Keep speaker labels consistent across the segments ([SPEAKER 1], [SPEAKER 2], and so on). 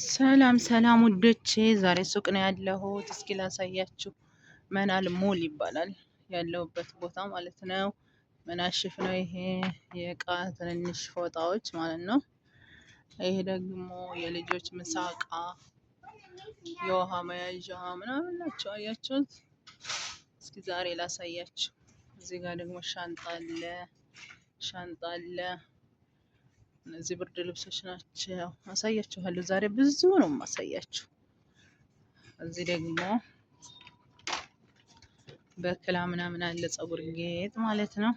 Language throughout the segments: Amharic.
[SPEAKER 1] ሰላም ሰላም ውዶቼ፣ ዛሬ ሱቅ ነው ያለሁት። እስኪ ላሳያችሁ። መናል ሞል ይባላል ያለሁበት ቦታ ማለት ነው። መናሽፍ ነው ይሄ፣ የእቃ ትንንሽ ፎጣዎች ማለት ነው። ይሄ ደግሞ የልጆች ምሳቃ፣ የውሃ መያዣ ምናምን ናቸው። አያችሁት? እስኪ ዛሬ ላሳያችሁ። እዚህ ጋር ደግሞ ሻንጣ አለ። እነዚህ ብርድ ልብሶች ናቸው። አሳያችኋለሁ። ዛሬ ብዙ ነው የማሳያችሁ። እዚህ ደግሞ በክላ ምናምን አለ፣ ፀጉር ጌጥ ማለት ነው።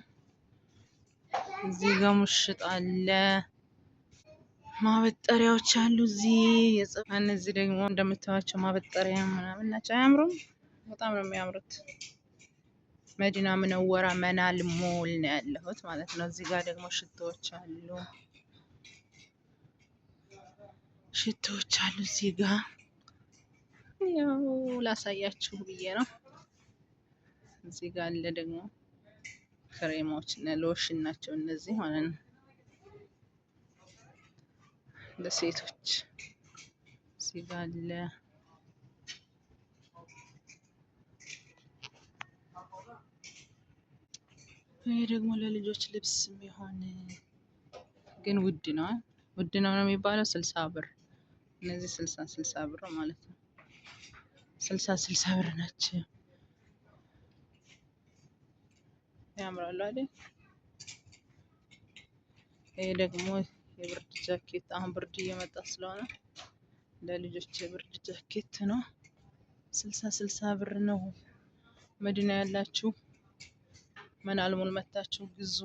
[SPEAKER 1] እዚህ ጋር ሙሽጥ አለ፣ ማበጠሪያዎች አሉ እዚህ። እነዚህ ደግሞ እንደምታዩቸው ማበጠሪያ ምናምን ናቸው። አያምሩም? በጣም ነው የሚያምሩት። መዲና ምነወራ መናል ሞል ነው ያለሁት ማለት ነው። እዚህ ጋር ደግሞ ሽቶዎች አሉ። እዚህ ጋር ያው ላሳያችሁ ብዬ ነው። እዚህ ጋር አለ ደግሞ ክሬሞች እና ሎሽን ናቸው እነዚህ ማለት ነው ለሴቶች። እዚህ ጋር አለ ይሄ ደግሞ ለልጆች ልብስ የሚሆን ግን ውድ ነው ነው የሚባለው 60 ብር። እነዚህ 60 ብር ማለት ነው። 60 ብር ናቸው። ያምራሉ አይደል? ይሄ ደግሞ የብርድ ጃኬት፣ አሁን ብርድ እየመጣ ስለሆነ ለልጆች የብርድ ጃኬት ነው። 60 ብር ነው። መዲና ያላችሁ መናል ሞል መታችሁ ግዙ።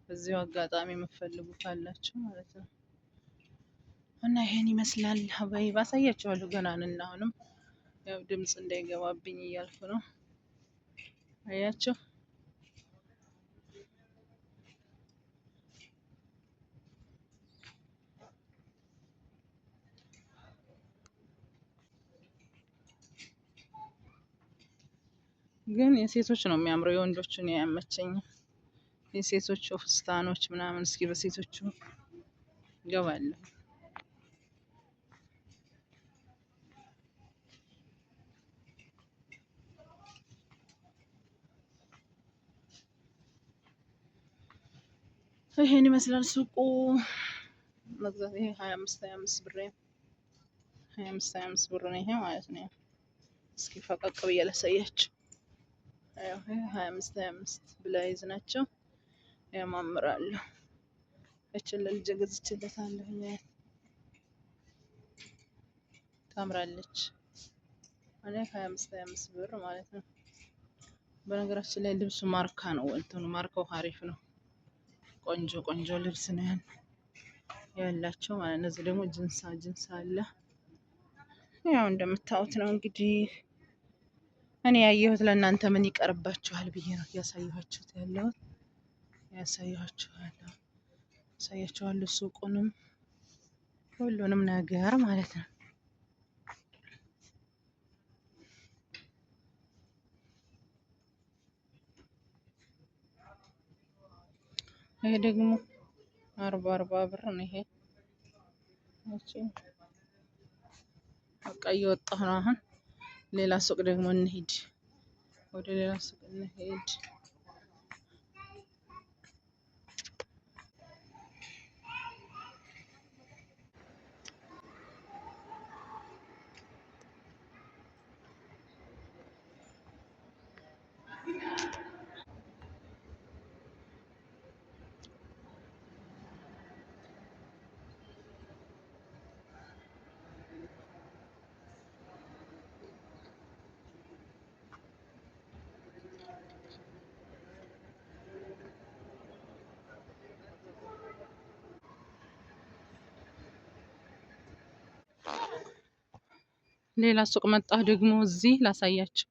[SPEAKER 1] በዚሁ አጋጣሚ የምትፈልጉ ካላችሁ ማለት ነው። እና ይሄን ይመስላል። ሀባይ ባሳያችኋለሁ ገና ነን። አሁንም ያው ድምፅ እንዳይገባብኝ እያልኩ ነው። አያችሁ ግን የሴቶች ነው የሚያምረው፣ የወንዶቹን አያመቸኝም። የሴቶቹ ፍስታኖች ምናምን። እስኪ በሴቶቹ ገባለሁ። ይሄን ይመስላል ሱቁ። መግዛት ይሄ 25 ብር ነው። 25 ብር ነው ይሄ ማለት ነው። እስኪ ፈቀቅ ብዬ ላሳያችሁ። ይሄ 25 ብላይዝ ናቸው። ያማምራሉ። እችን ለልጄ ገዝቼለታለሁ። ታምራለች። እኔ 25 ብር ማለት ነው። በነገራችን ላይ ልብሱ ማርካ ነው። እንትኑ ማርካው አሪፍ ነው። ቆንጆ ልብስ ነው ያላቸው ማለት ነው። እዚህ ደግሞ ጅንስ አለ። ያው እንደምታዩት ነው እንግዲህ። እኔ ያየሁት ለእናንተ ምን ይቀርባችኋል ብዬ ነው ያሳየኋችሁት ያለሁት። ያሳያችኋለሁ ሱቁንም ሁሉንም ነገር ማለት ነው። ይሄ ደግሞ 40 ብር ነው። ይሄ በቃ እየወጣሁ ነው አሁን። ሌላ ሱቅ ደግሞ እንሂድ። ወደ ሌላ ሱቅ እንሂድ። ሌላ ሱቅ መጣሁ ደግሞ እዚህ ላሳያችሁ።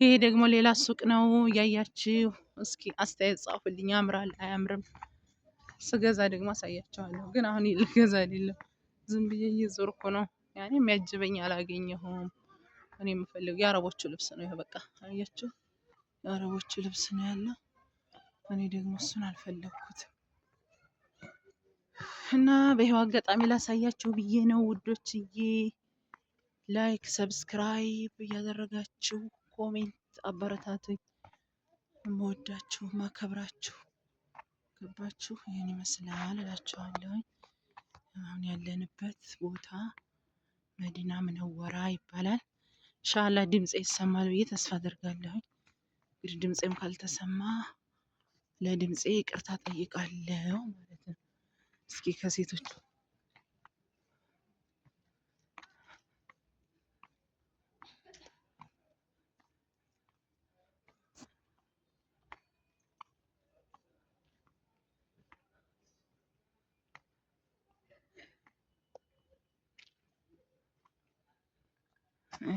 [SPEAKER 1] ይሄ ደግሞ ሌላ ሱቅ ነው። እያያችሁ እስኪ አስተያየት ጻፉልኝ። ያምራል አያምርም? ስገዛ ደግሞ አሳያችኋለሁ። ግን አሁን ልገዛ አይደለም፣ ዝም ብዬ እየዞርኩ ነው። ያኔ የሚያጅበኝ አላገኘሁም። እኔ የምፈልገው የአረቦቹ ልብስ ነው። ይሄ በቃ አያችሁ፣ የአረቦቹ ልብስ ነው ያለው። እኔ ደግሞ እሱን አልፈለኩትም። እና በይኸው አጋጣሚ ላሳያችሁ ብዬ ነው ውዶችዬ። ላይክ ሰብስክራይብ እያደረጋችሁ ኮሜንት አበረታቱኝ። የምወዳችሁ ማከብራችሁ ገባችሁ። ይህን ይመስላል እላችኋለሁ። አሁን ያለንበት ቦታ መዲና ምነወራ ይባላል። ኢንሻአላህ ድምጼ ይሰማል ብዬ ተስፋ አደርጋለሁ። እንግዲህ ድምጼም ካልተሰማ ለድምጼ ይቅርታ ጠይቃለሁ ማለት ነው። እስኪ ከሴቶች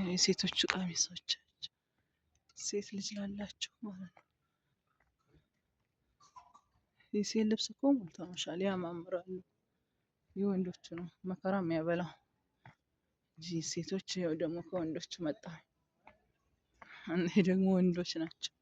[SPEAKER 1] የሴቶቹ ቀሚሶች ሴት ልጅ ላላችሁ ማለት ነው። የሴት ልብስ እኮ ሞልተውሻል፣ ያማምራሉ። የወንዶቹ ነው መከራ የሚያበላው እንጂ ሴቶች ያው ደግሞ ከወንዶቹ መጣ። እኔ ደግሞ ወንዶች ናቸው።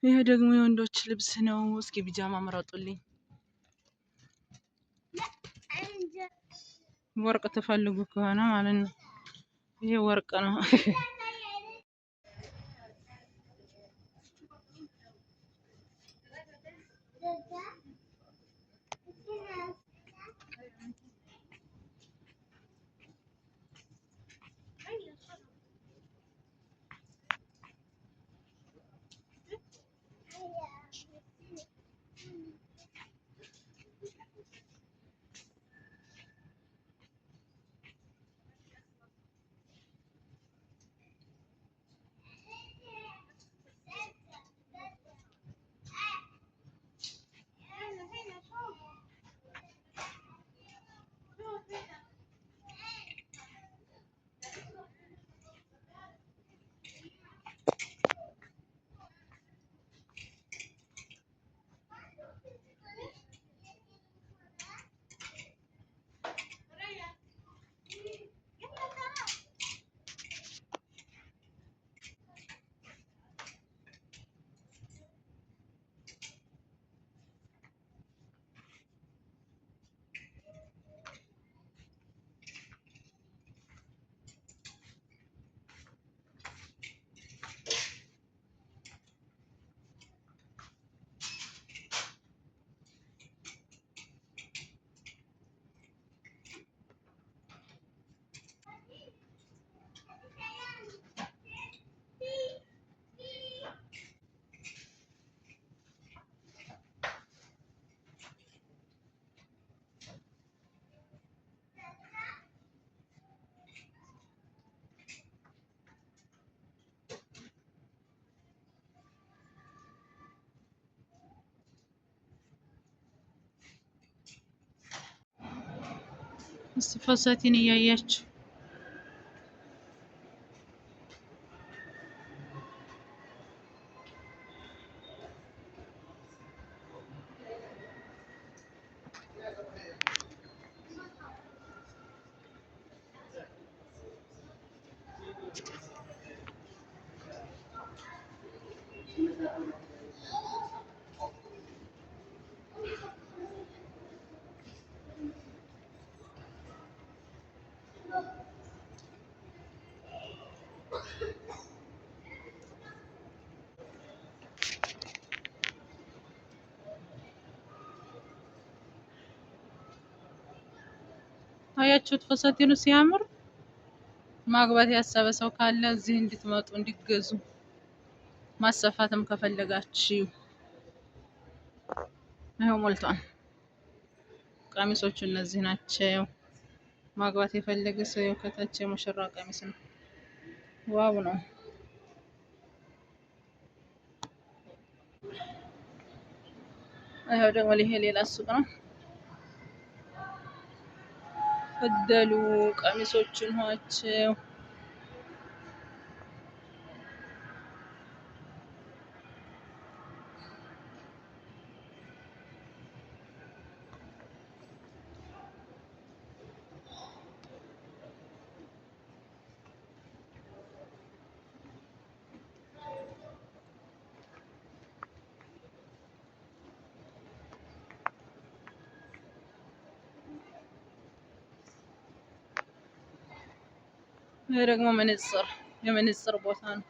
[SPEAKER 1] ይሄ ደግሞ የወንዶች ልብስ ነው። እስኪ ቢጃማ ምረጡልኝ። ወርቅ ትፈልጉ ከሆነ ማለት ነው። ይሄ ወርቅ ነው። እስቲ ፈሳቲን እያያችሁ አያችሁት? ፈሳቲኑ ሲያምር ማግባት ያሰበ ሰው ካለ እዚህ እንድትመጡ እንዲገዙ፣ ማሰፋትም ከፈለጋችሁ ይኸው ሞልቷል። ቀሚሶቹ እነዚህ ናቸው። ማግባት የፈለገ ሰው ከታች የሙሽራ ቀሚስ ነው። ዋው ነው። ይኸው ደግሞ ይሄ ሌላ ሱቅ ነው። ፈደሉ ቀሚሶችን ሆቸው ይሄ ደግሞ መነጽር የመነጽር ቦታ ነው።